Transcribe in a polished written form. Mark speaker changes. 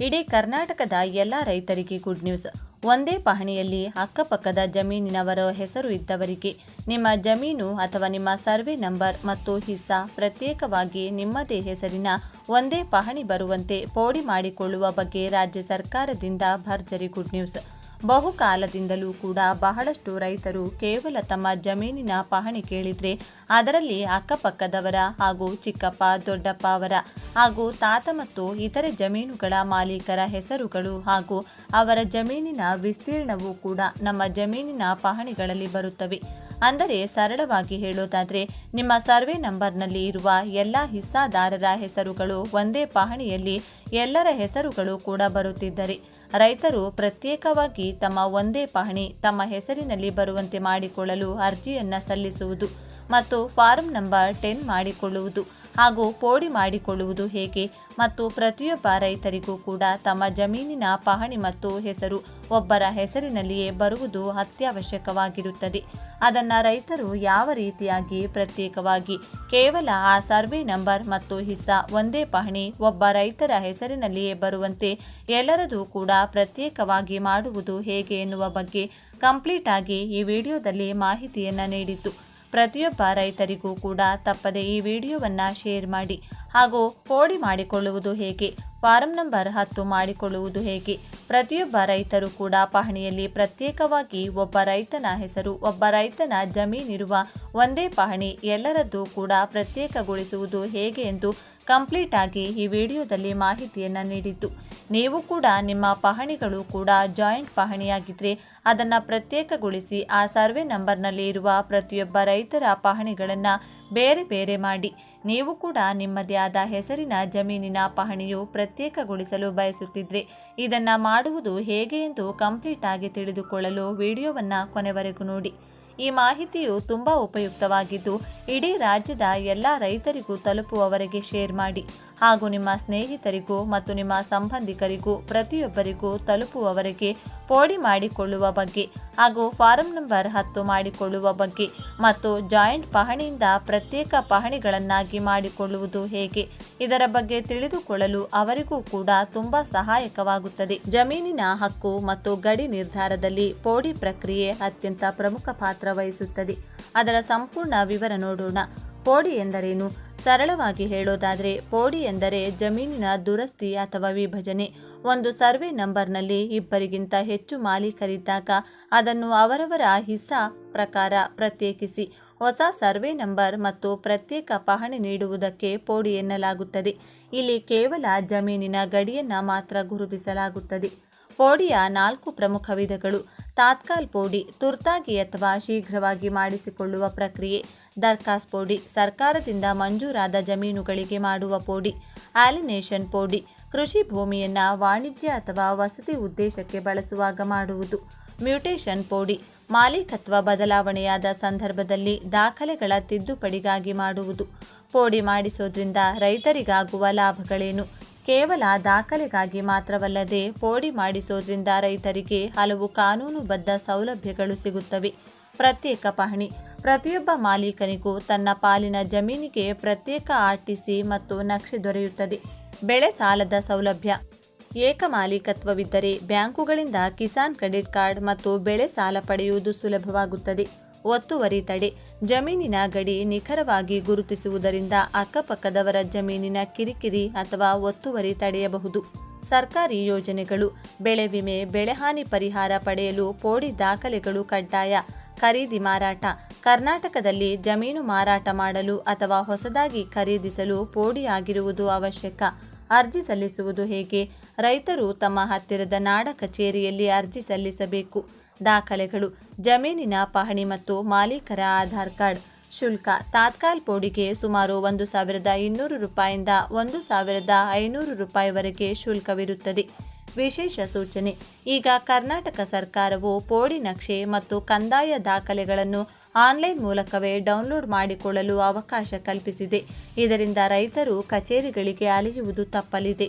Speaker 1: ಇಡೀ ಕರ್ನಾಟಕದ ಎಲ್ಲ ರೈತರಿಗೆ ಗುಡ್ ನ್ಯೂಸ್. ಒಂದೇ ಪಹಣಿಯಲ್ಲಿ ಅಕ್ಕಪಕ್ಕದ ಜಮೀನಿನವರ ಹೆಸರು ಇದ್ದವರಿಗೆ ನಿಮ್ಮ ಜಮೀನು ಅಥವಾ ನಿಮ್ಮ ಸರ್ವೆ ನಂಬರ್ ಮತ್ತು ಹಿಸ್ಸಾ ಪ್ರತ್ಯೇಕವಾಗಿ ನಿಮ್ಮದೇ ಹೆಸರಿನ ಒಂದೇ ಪಹಣಿ ಬರುವಂತೆ ಪೋಡಿ ಮಾಡಿಕೊಳ್ಳುವ ಬಗ್ಗೆ ರಾಜ್ಯ ಸರ್ಕಾರದಿಂದ ಭರ್ಜರಿ ಗುಡ್ ನ್ಯೂಸ್. ಬಹುಕಾಲದಿಂದಲೂ ಕೂಡ ಬಹಳಷ್ಟು ರೈತರು ಕೇವಲ ತಮ್ಮ ಜಮೀನಿನ ಪಹಣಿ ಕೇಳಿದರೆ ಅದರಲ್ಲಿ ಅಕ್ಕಪಕ್ಕದವರ ಹಾಗೂ ಚಿಕ್ಕಪ್ಪ ದೊಡ್ಡಪ್ಪ ಅವರ ಹಾಗೂ ತಾತ ಮತ್ತು ಇತರೆ ಜಮೀನುಗಳ ಮಾಲೀಕರ ಹೆಸರುಗಳು ಹಾಗೂ ಅವರ ಜಮೀನಿನ ವಿಸ್ತೀರ್ಣವೂ ಕೂಡ ನಮ್ಮ ಜಮೀನಿನ ಪಹಣಿಗಳಲ್ಲಿ ಬರುತ್ತವೆ. ಅಂದರೆ ಸರಳವಾಗಿ ಹೇಳೋದಾದರೆ ನಿಮ್ಮ ಸರ್ವೆ ನಂಬರ್ನಲ್ಲಿ ಇರುವ ಎಲ್ಲ ಹಿಸ್ಸಾದಾರರ ಹೆಸರುಗಳು ಒಂದೇ ಪಹಣಿಯಲ್ಲಿ ಎಲ್ಲರ ಹೆಸರುಗಳು ಕೂಡ ಬರುತ್ತಿದ್ದರೆ ರೈತರು ಪ್ರತ್ಯೇಕವಾಗಿ ತಮ್ಮ ಒಂದೇ ಪಹಣಿ ತಮ್ಮ ಹೆಸರಿನಲ್ಲಿ ಬರುವಂತೆ ಮಾಡಿಕೊಳ್ಳಲು ಅರ್ಜಿಯನ್ನು ಸಲ್ಲಿಸುವುದು ಮತ್ತು ಫಾರಂ ನಂಬರ್ 10 ಮಾಡಿಕೊಳ್ಳುವುದು ಹಾಗೂ ಪೋಡಿ ಮಾಡಿಕೊಳ್ಳುವುದು ಹೇಗೆ ಮತ್ತು ಪ್ರತಿಯೊಬ್ಬ ರೈತರಿಗೂ ಕೂಡ ತಮ್ಮ ಜಮೀನಿನ ಪಹಣಿ ಮತ್ತು ಹೆಸರು ಒಬ್ಬರ ಹೆಸರಿನಲ್ಲಿಯೇ ಬರುವುದು ಅತ್ಯವಶ್ಯಕವಾಗಿರುತ್ತದೆ. ಅದನ್ನು ರೈತರು ಯಾವ ರೀತಿಯಾಗಿ ಪ್ರತ್ಯೇಕವಾಗಿ ಕೇವಲ ಆ ಸರ್ವೆ ನಂಬರ್ ಮತ್ತು ಹಿಸ್ಸಾ ಒಂದೇ ಪಹಣಿ ಒಬ್ಬ ರೈತರ ಹೆಸರಿನಲ್ಲಿಯೇ ಬರುವಂತೆ ಎಲ್ಲರದೂ ಕೂಡ ಪ್ರತ್ಯೇಕವಾಗಿ ಮಾಡುವುದು ಹೇಗೆ ಎನ್ನುವ ಬಗ್ಗೆ ಕಂಪ್ಲೀಟ್ ಆಗಿ ಈ ವಿಡಿಯೋದಲ್ಲಿ ಮಾಹಿತಿಯನ್ನು ನೀಡಿದ್ದು ಪ್ರತಿಯೊಬ್ಬ ರೈತರಿಗೂ ಕೂಡ ತಪ್ಪದೆ ಈ ವಿಡಿಯೋವನ್ನು ಶೇರ್ ಮಾಡಿ ಹಾಗೂ ಪೋಡಿ ಮಾಡಿಕೊಳ್ಳುವುದು ಹೇಗೆ, ಫಾರಂ ನಂಬರ್ 10 ಮಾಡಿಕೊಳ್ಳುವುದು ಹೇಗೆ, ಪ್ರತಿಯೊಬ್ಬ ರೈತರು ಕೂಡ ಪಹಣಿಯಲ್ಲಿ ಪ್ರತ್ಯೇಕವಾಗಿ ಒಬ್ಬ ರೈತನ ಹೆಸರು ಒಬ್ಬ ರೈತನ ಜಮೀನಿರುವ ಒಂದೇ ಪಹಣಿ ಎಲ್ಲರದ್ದು ಕೂಡ ಪ್ರತ್ಯೇಕಗೊಳಿಸುವುದು ಹೇಗೆ ಎಂದು ಕಂಪ್ಲೀಟ್ ಆಗಿ ಈ ವಿಡಿಯೋದಲ್ಲಿ ಮಾಹಿತಿಯನ್ನು ನೀಡಿದ್ದು ನೀವು ಕೂಡ ನಿಮ್ಮ ಪಹಣಿಗಳು ಕೂಡ ಜಾಯಿಂಟ್ ಪಹಣಿಯಾಗಿದ್ದರೆ ಅದನ್ನು ಪ್ರತ್ಯೇಕಗೊಳಿಸಿ ಆ ಸರ್ವೆ ನಂಬರ್ನಲ್ಲಿ ಇರುವ ಪ್ರತಿಯೊಬ್ಬ ರೈತರ ಪಹಣಿಗಳನ್ನು ಬೇರೆ ಬೇರೆ ಮಾಡಿ ನೀವು ಕೂಡ ನಿಮ್ಮದೇ ಆದ ಹೆಸರಿನ ಜಮೀನಿನ ಪಹಣಿಯು ಪ್ರತ್ಯೇಕಗೊಳಿಸಲು ಬಯಸುತ್ತಿದ್ದರೆ ಇದನ್ನು ಮಾಡುವುದು ಹೇಗೆ ಎಂದು ಕಂಪ್ಲೀಟ್ ಆಗಿ ತಿಳಿದುಕೊಳ್ಳಲು ವಿಡಿಯೋವನ್ನು ಕೊನೆವರೆಗೂ ನೋಡಿ. ಈ ಮಾಹಿತಿಯು ತುಂಬ ಉಪಯುಕ್ತವಾಗಿದ್ದು ಇಡೀ ರಾಜ್ಯದ ಎಲ್ಲ ರೈತರಿಗೂ ತಲುಪುವವರೆಗೆ ಶೇರ್ ಮಾಡಿ ಹಾಗೂ ನಿಮ್ಮ ಸ್ನೇಹಿತರಿಗೂ ಮತ್ತು ನಿಮ್ಮ ಸಂಬಂಧಿಕರಿಗೂ ಪ್ರತಿಯೊಬ್ಬರಿಗೂ ತಲುಪುವವರೆಗೆ ಪೋಡಿ ಮಾಡಿಕೊಳ್ಳುವ ಬಗ್ಗೆ ಹಾಗೂ ಫಾರಂ ನಂಬರ್ 10 ಮಾಡಿಕೊಳ್ಳುವ ಬಗ್ಗೆ ಮತ್ತು ಜಾಯಿಂಟ್ ಪಹಣಿಯಿಂದ ಪ್ರತ್ಯೇಕ ಪಹಣಿಗಳನ್ನಾಗಿ ಮಾಡಿಕೊಳ್ಳುವುದು ಹೇಗೆ ಇದರ ಬಗ್ಗೆ ತಿಳಿದುಕೊಳ್ಳಲು ಅವರಿಗೂ ಕೂಡ ತುಂಬ ಸಹಾಯಕವಾಗುತ್ತದೆ. ಜಮೀನಿನ ಹಕ್ಕು ಮತ್ತು ಗಡಿ ನಿರ್ಧಾರದಲ್ಲಿ ಪೋಡಿ ಪ್ರಕ್ರಿಯೆ ಅತ್ಯಂತ ಪ್ರಮುಖ ಪಾತ್ರ ವಹಿಸುತ್ತದೆ. ಅದರ ಸಂಪೂರ್ಣ ವಿವರ ನೋಡೋಣ. ಪೋಡಿ ಎಂದರೇನು? ಸರಳವಾಗಿ ಹೇಳೋದಾದರೆ ಪೋಡಿ ಎಂದರೆ ಜಮೀನಿನ ದುರಸ್ತಿ ಅಥವಾ ವಿಭಜನೆ. ಒಂದು ಸರ್ವೆ ನಂಬರ್ನಲ್ಲಿ ಇಬ್ಬರಿಗಿಂತ ಹೆಚ್ಚು ಮಾಲೀಕರಿದ್ದಾಗ ಅದನ್ನು ಅವರವರ ಹಿಸ್ಸಾ ಪ್ರಕಾರ ಪ್ರತ್ಯೇಕಿಸಿ ಹೊಸ ಸರ್ವೆ ನಂಬರ್ ಮತ್ತು ಪ್ರತ್ಯೇಕ ಪಹಣಿ ನೀಡುವುದಕ್ಕೆ ಪೋಡಿ ಎನ್ನಲಾಗುತ್ತದೆ. ಇಲ್ಲಿ ಕೇವಲ ಜಮೀನಿನ ಗಡಿಯನ್ನು ಮಾತ್ರ ಗುರುತಿಸಲಾಗುತ್ತದೆ. ಪೋಡಿಯ 4 ಪ್ರಮುಖ ವಿಧಗಳು: ತಾತ್ಕಾಲ್ ಪೋಡಿ, ತುರ್ತಾಗಿ ಅಥವಾ ಶೀಘ್ರವಾಗಿ ಮಾಡಿಸಿಕೊಳ್ಳುವ ಪ್ರಕ್ರಿಯೆ; ದರ್ಖಾಸ್ ಪೋಡಿ, ಸರ್ಕಾರದಿಂದ ಮಂಜೂರಾದ ಜಮೀನುಗಳಿಗೆ ಮಾಡುವ ಪೋಡಿ; ಆಲಿನೇಷನ್ ಪೋಡಿ, ಕೃಷಿ ಭೂಮಿಯನ್ನು ವಾಣಿಜ್ಯ ಅಥವಾ ವಸತಿ ಉದ್ದೇಶಕ್ಕೆ ಬಳಸುವಾಗ ಮಾಡುವುದು; ಮ್ಯೂಟೇಷನ್ ಪೋಡಿ, ಮಾಲೀಕತ್ವ ಬದಲಾವಣೆಯಾದ ಸಂದರ್ಭದಲ್ಲಿ ದಾಖಲೆಗಳ ತಿದ್ದುಪಡಿಗಾಗಿ ಮಾಡುವುದು. ಪೋಡಿ ಮಾಡಿಸೋದ್ರಿಂದ ರೈತರಿಗಾಗುವ ಲಾಭಗಳೇನು? ಕೇವಲ ದಾಖಲೆಗಾಗಿ ಮಾತ್ರವಲ್ಲದೆ ಪೋಡಿ ಮಾಡಿಸೋದ್ರಿಂದ ರೈತರಿಗೆ ಹಲವು ಕಾನೂನುಬದ್ಧ ಸೌಲಭ್ಯಗಳು ಸಿಗುತ್ತವೆ. ಪ್ರತ್ಯೇಕ ಪಹಣಿ: ಪ್ರತಿಯೊಬ್ಬ ಮಾಲೀಕನಿಗೂ ತನ್ನ ಪಾಲಿನ ಜಮೀನಿಗೆ ಪ್ರತ್ಯೇಕ ಆರ್ಟಿಸಿ ಮತ್ತು ನಕ್ಷೆ ದೊರೆಯುತ್ತದೆ. ಬೆಳೆ ಸಾಲದ ಸೌಲಭ್ಯ: ಏಕ ಮಾಲೀಕತ್ವವಿದ್ದರೆ ಬ್ಯಾಂಕುಗಳಿಂದ ಕಿಸಾನ್ ಕ್ರೆಡಿಟ್ ಕಾರ್ಡ್ ಮತ್ತು ಬೆಳೆ ಸಾಲ ಪಡೆಯುವುದು ಸುಲಭವಾಗುತ್ತದೆ. ಒತ್ತುವರಿ ತಡೆ: ಜಮೀನಿನ ಗಡಿ ನಿಖರವಾಗಿ ಗುರುತಿಸುವುದರಿಂದ ಅಕ್ಕಪಕ್ಕದವರ ಜಮೀನಿನ ಕಿರಿಕಿರಿ ಅಥವಾ ಒತ್ತುವರಿ ತಡೆಯಬಹುದು. ಸರ್ಕಾರಿ ಯೋಜನೆಗಳು: ಬೆಳೆ ವಿಮೆ, ಬೆಳೆಹಾನಿ ಪರಿಹಾರ ಪಡೆಯಲು ಪೋಡಿ ದಾಖಲೆಗಳು ಕಡ್ಡಾಯ. ಖರೀದಿ ಮಾರಾಟ: ಕರ್ನಾಟಕದಲ್ಲಿ ಜಮೀನು ಮಾರಾಟ ಮಾಡಲು ಅಥವಾ ಹೊಸದಾಗಿ ಖರೀದಿಸಲು ಪೋಡಿ ಆಗಿರುವುದು ಅವಶ್ಯಕ. ಅರ್ಜಿ ಸಲ್ಲಿಸುವುದು ಹೇಗೆ? ರೈತರು ತಮ್ಮ ಹತ್ತಿರದ ನಾಡ ಕಚೇರಿಯಲ್ಲಿ ಅರ್ಜಿ ಸಲ್ಲಿಸಬೇಕು. ದಾಖಲೆಗಳು: ಜಮೀನಿನ ಪಹಣಿ ಮತ್ತು ಮಾಲೀಕರ ಆಧಾರ್ ಕಾರ್ಡ್. ಶುಲ್ಕ: ತಾತ್ಕಾಲ್ ಪೋಡಿಗೆ ಸುಮಾರು 1,200 ರೂಪಾಯಿಂದ 1,500 ರೂಪಾಯಿವರೆಗೆ ಶುಲ್ಕವಿರುತ್ತದೆ. ವಿಶೇಷ ಸೂಚನೆ: ಈಗ ಕರ್ನಾಟಕ ಸರ್ಕಾರವು ಪೋಡಿ ನಕ್ಷೆ ಮತ್ತು ಕಂದಾಯ ದಾಖಲೆಗಳನ್ನು ಆನ್ಲೈನ್ ಮೂಲಕವೇ ಡೌನ್ಲೋಡ್ ಮಾಡಿಕೊಳ್ಳಲು ಅವಕಾಶ ಕಲ್ಪಿಸಿದೆ. ಇದರಿಂದ ರೈತರು ಕಚೇರಿಗಳಿಗೆ ಅಲೆಯುವುದು ತಪ್ಪಲಿದೆ.